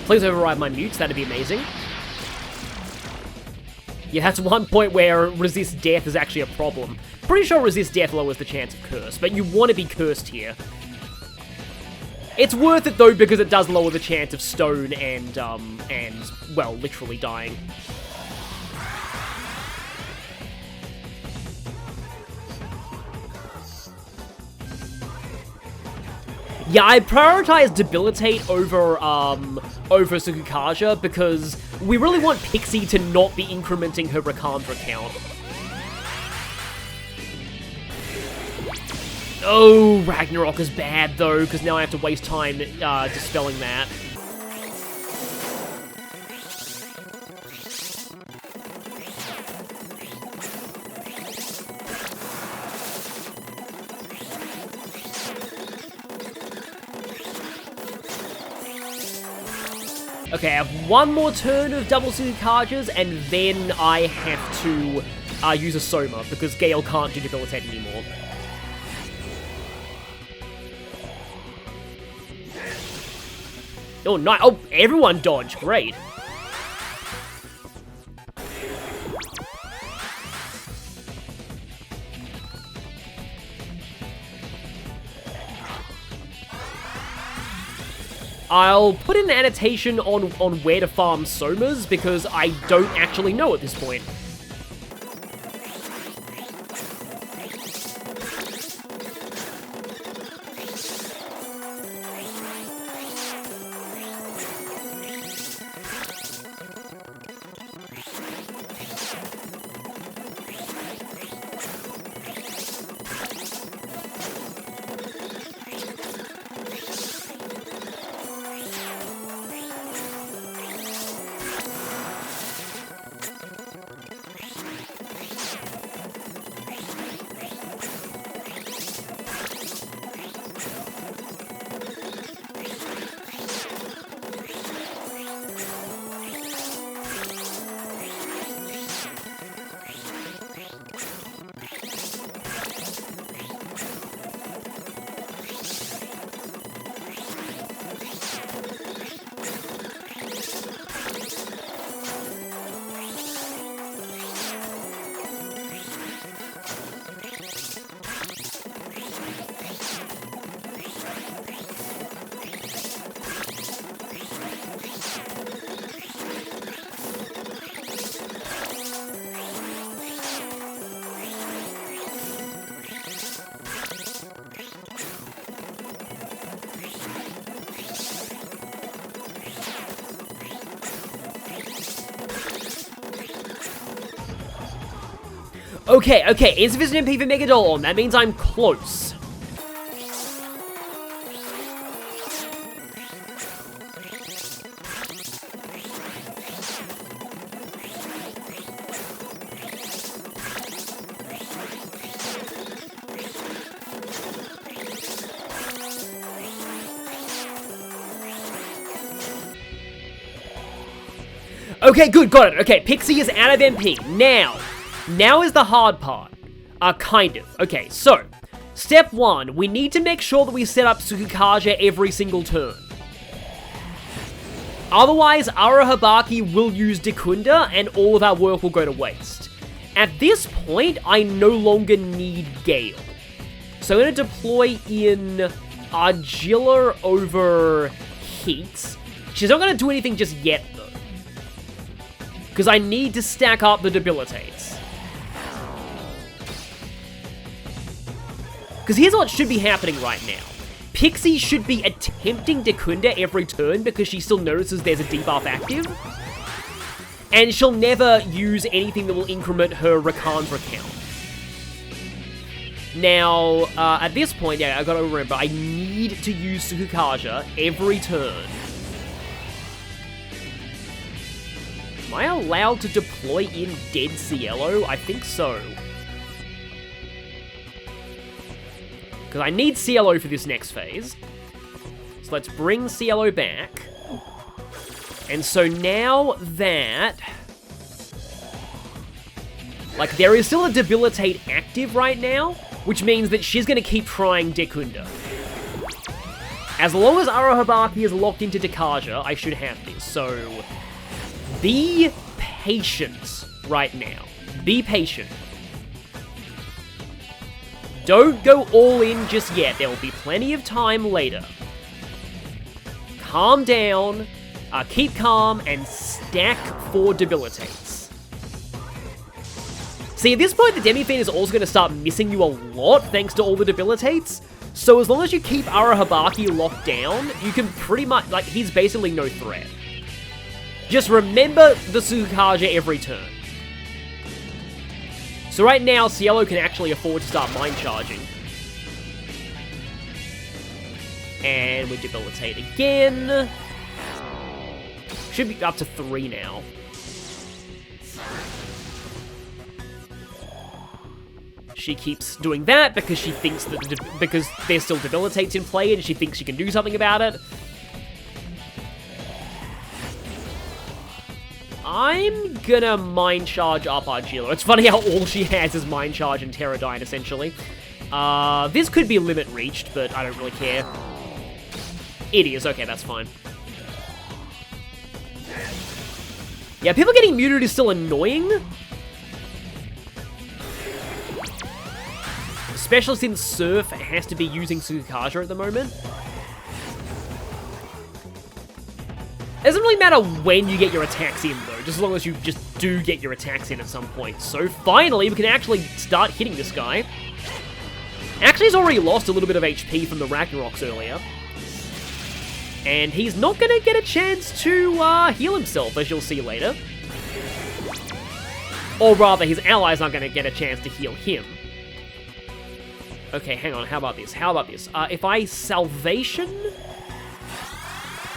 Please override my mutes, that'd be amazing. Yeah, that's one point where resist death is actually a problem. Pretty sure resist death lowers the chance of curse, but you want to be cursed here. It's worth it though, because it does lower the chance of stone and, well, literally dying. Yeah, I prioritize Debilitate over Sukukaja because we really want Pixie to not be incrementing her Rakantra count. Oh, Ragnarok is bad though, because now I have to waste time dispelling that. Okay, I have one more turn of double Sukukajas, and then I have to use a Soma, because Gale can't do Debilitate anymore. Oh, nice. Oh, everyone dodged. Great. I'll put in an annotation on where to farm Somas, because I don't actually know at this point. Okay, insufficient MP for Megadolon. That means I'm close. Okay, good, got it. Okay, Pixie is out of MP. Now is the hard part. Kind of. Okay, so, step 1, we need to make sure that we set up Sukukaja every single turn. Otherwise, Arahabaki will use Dekunda, and all of our work will go to waste. At this point, I no longer need Gale. So I'm going to deploy in Argilla over Heat. She's not going to do anything just yet, though. Because I need to stack up the Debilitates. Because here's what should be happening right now. Pixie should be attempting Dekunda every turn because she still notices there's a debuff active. And she'll never use anything that will increment her Rakantra count. Now, at this point, yeah, I've got to remember, I need to use Sukukaja every turn. Am I allowed to deploy in dead Cielo? I think so. Because I need Cielo for this next phase. So let's bring Cielo back. And so now that... like, there is still a Debilitate active right now, which means that she's going to keep trying Dekunda. As long as Arahabaki is locked into Dekaja, I should have this. So, be patient right now. Be patient. Don't go all in just yet. There will be plenty of time later. Calm down, keep calm, and stack for Debilitates. See, at this point, the Demi-fiend is also going to start missing you a lot, thanks to all the Debilitates. So as long as you keep Arahabaki locked down, you can pretty much, like, he's basically no threat. Just remember the Suzukaja every turn. So right now, Cielo can actually afford to start mind charging. And we debilitate again. Should be up to 3 now. She keeps doing that because she thinks that because there's still debilitates in play and she thinks she can do something about it. I'm gonna Mind Charge up Argilla. It's funny how all she has is Mind Charge and Pterodine, essentially. This could be limit reached, but I don't really care. It is. Okay, that's fine. Yeah, people getting muted is still annoying. Especially since Surf has to be using Suzukaja at the moment. It doesn't really matter when you get your attacks in, though, just as long as you just do get your attacks in at some point. So finally, we can actually start hitting this guy. Actually, he's already lost a little bit of HP from the Ragnaroks earlier. And he's not going to get a chance to heal himself, as you'll see later. Or rather, his allies aren't going to get a chance to heal him. Okay, hang on, how about this? How about this? If I Salvation...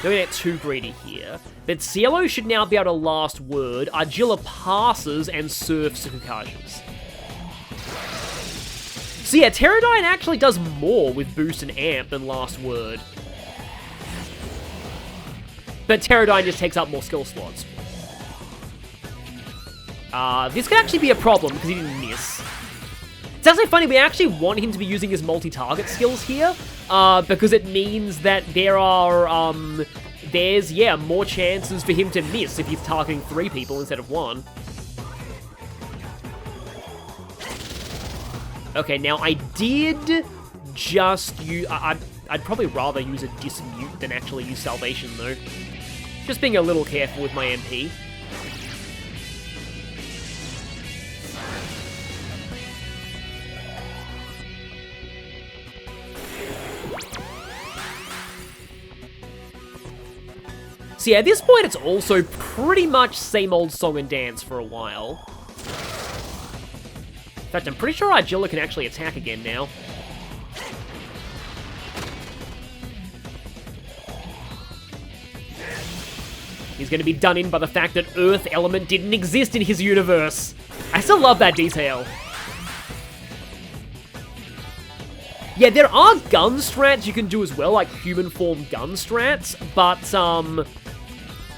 Don't get too greedy here. But Cielo should now be able to last word. Argilla passes and Surf Suzukajas. So yeah, Pterodine actually does more with Boost and Amp than last word. But Pterodine just takes up more skill slots. This could actually be a problem because he didn't miss. It's actually funny, we actually want him to be using his multi-target skills here, because it means that there are, there's, yeah, more chances for him to miss if he's targeting 3 people instead of 1. Okay, now I did just use, I'd probably rather use a Dismute than actually use Salvation, though. Just being a little careful with my MP. So yeah, at this point, it's also pretty much same old song and dance for a while. In fact, I'm pretty sure Argilla can actually attack again now. He's going to be done in by the fact that Earth Element didn't exist in his universe. I still love that detail. Yeah, there are gun strats you can do as well, like human form gun strats, but,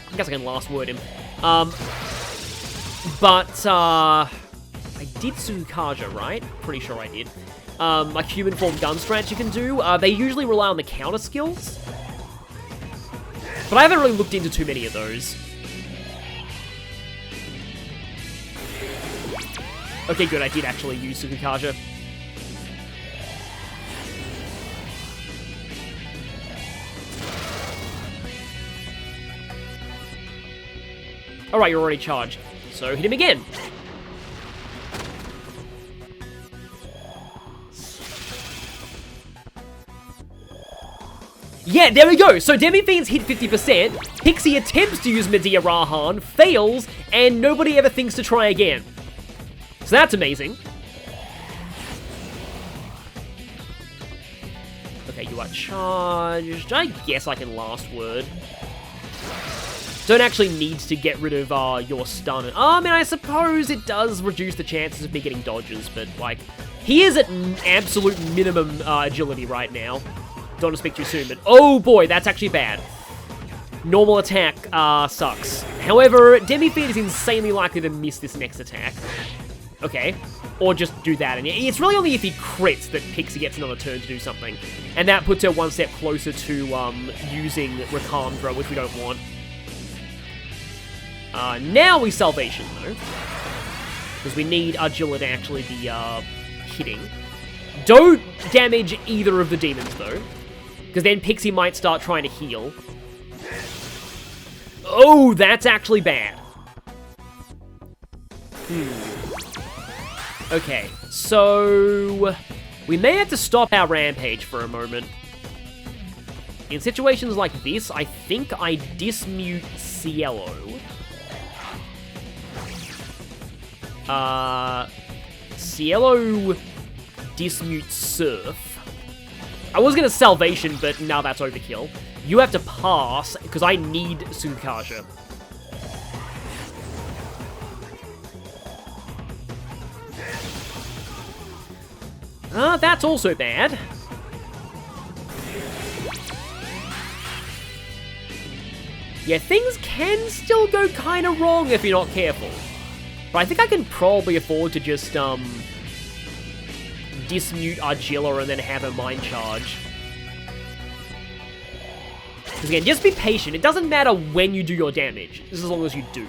I guess I can last word him. I did Suzukaja, right? Pretty sure I did. Like human form gun strats you can do. They usually rely on the counter skills. But I haven't really looked into too many of those. Okay, good, I did actually use Suzukaja. Alright, you're already charged. So hit him again. Yeah, there we go. So Demi-fiends hit 50%, Pixie attempts to use Medea Rahan, fails, and nobody ever thinks to try again. So that's amazing. Okay, you are charged. I guess I can last word. Don't actually need to get rid of your stun. I mean, I suppose it does reduce the chances of me getting dodges, but, like, he is at absolute minimum agility right now. Don't want to speak too soon, but oh boy, that's actually bad. Normal attack sucks. However, Demi-fiend is insanely likely to miss this next attack. Okay. Or just do that. And it's really only if he crits that Pixie gets another turn to do something. And that puts her one step closer to using Recalmdra, which we don't want. Now we Salvation, though. Because we need Argilla to actually be, hitting. Don't damage either of the demons, though. Because then Pixie might start trying to heal. Oh, that's actually bad. Okay, so... We may have to stop our rampage for a moment. In situations like this, I think I dismute Cielo. Cielo dismute Surf. I was gonna Salvation, but now that's overkill. You have to pass, because I need Tsukasha. That's also bad. Yeah, things can still go kind of wrong if you're not careful. But I think I can probably afford to just, dismute Argilla and then have a Mind Charge. Because again, just be patient. It doesn't matter when you do your damage, just as long as you do.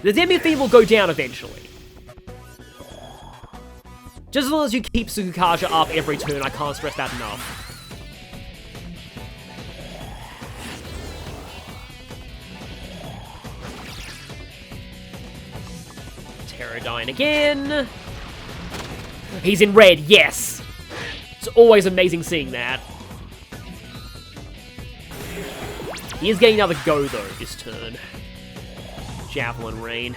The Demi-fiend will go down eventually. Just as long as you keep Tsukasha up every turn, I can't stress that enough. Pterodyne again. He's in red, yes! It's always amazing seeing that. He is getting another go, though, this turn. Javelin Rain.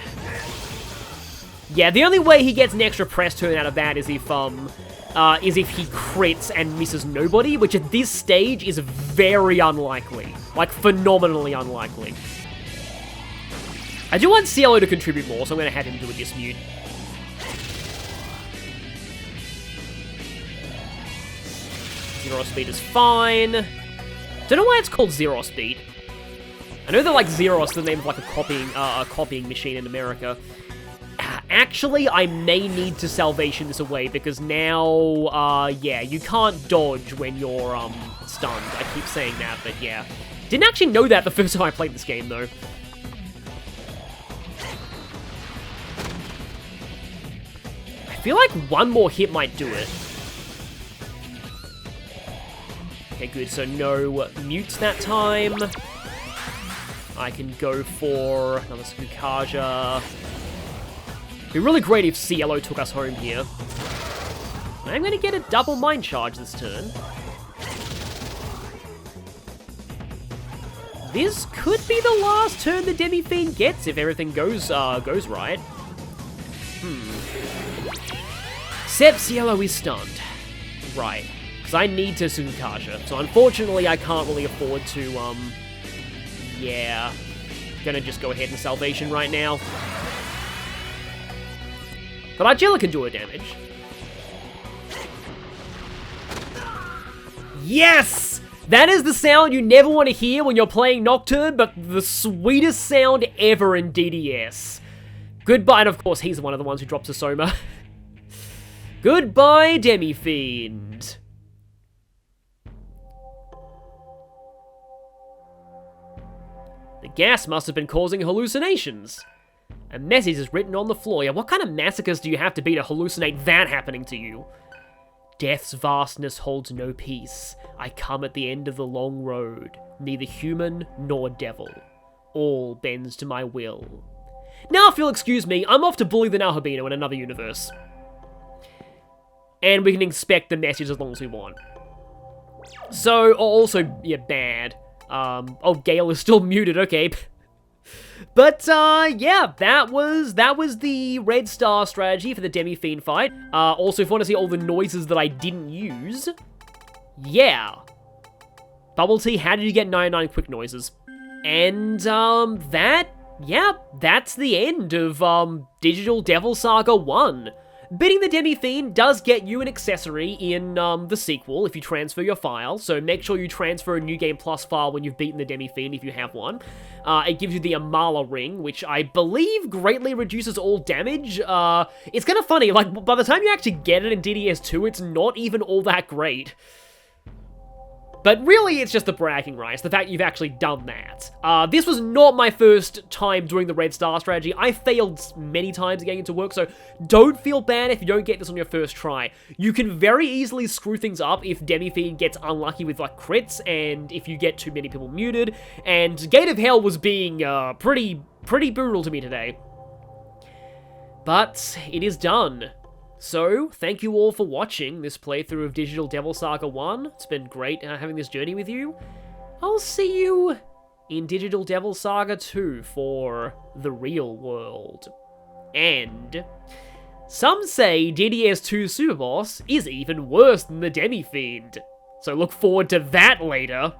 Yeah, the only way he gets an extra press turn out of that is if he crits and misses nobody, which at this stage is very unlikely. Like, phenomenally unlikely. I do want Cielo to contribute more, so I'm going to have him do a dismute. Zero speed is fine. Don't know why it's called Zero speed. I know that like Zeros is the name of like a copying machine in America. Actually, I may need to Salvation this away because now, yeah, you can't dodge when you're stunned. I keep saying that, but yeah. Didn't actually know that the first time I played this game though. I feel like one more hit might do it. Okay, good, so no mutes that time. I can go for another Tsukasha. It'd be really great if Cielo took us home here. I'm gonna get a double Mind Charge this turn. This could be the last turn the Demi-fiend gets if everything goes right. Except Cielo is stunned. Right. Because I need to Tsukasha. So unfortunately, I can't really afford to, yeah. Gonna just go ahead and Salvation right now. But Argilla can do her damage. Yes! That is the sound you never want to hear when you're playing Nocturne, but the sweetest sound ever in DDS. Goodbye, and of course, he's one of the ones who drops a Soma. Goodbye, Demi-fiend. The gas must have been causing hallucinations. A message is written on the floor. Yeah, what kind of masochist do you have to be to hallucinate that happening to you? Death's vastness holds no peace. I come at the end of the long road, neither human nor devil. All bends to my will. Now, if you'll excuse me, I'm off to bully the Nalhabino in another universe. And we can expect the message as long as we want. So, also, yeah, bad. Oh, Gale is still muted, okay. But, yeah, that was the Red Star strategy for the Demi-fiend fight. Also, if you want to see all the noises that I didn't use, yeah. Bubble Tea, how did you get 99 quick noises? And, that's the end of, Digital Devil Saga 1. Beating the Demi-fiend does get you an accessory in the sequel if you transfer your file, so make sure you transfer a New Game Plus file when you've beaten the Demi-fiend if you have one. It gives you the Amala ring, which I believe greatly reduces all damage. It's kind of funny, like, by the time you actually get it in DDS2, it's not even all that great. But really, it's just the bragging rights, the fact you've actually done that. This was not my first time doing the Red Star strategy. I failed many times getting it to work, so don't feel bad if you don't get this on your first try. You can very easily screw things up if Demi-fiend gets unlucky with, like, crits, and if you get too many people muted, and Gate of Hell was being, pretty brutal to me today. But it is done. So, thank you all for watching this playthrough of Digital Devil Saga 1. It's been great having this journey with you. I'll see you in Digital Devil Saga 2 for the real world. And some say DDS2 Superboss is even worse than the Demi-fiend. So look forward to that later.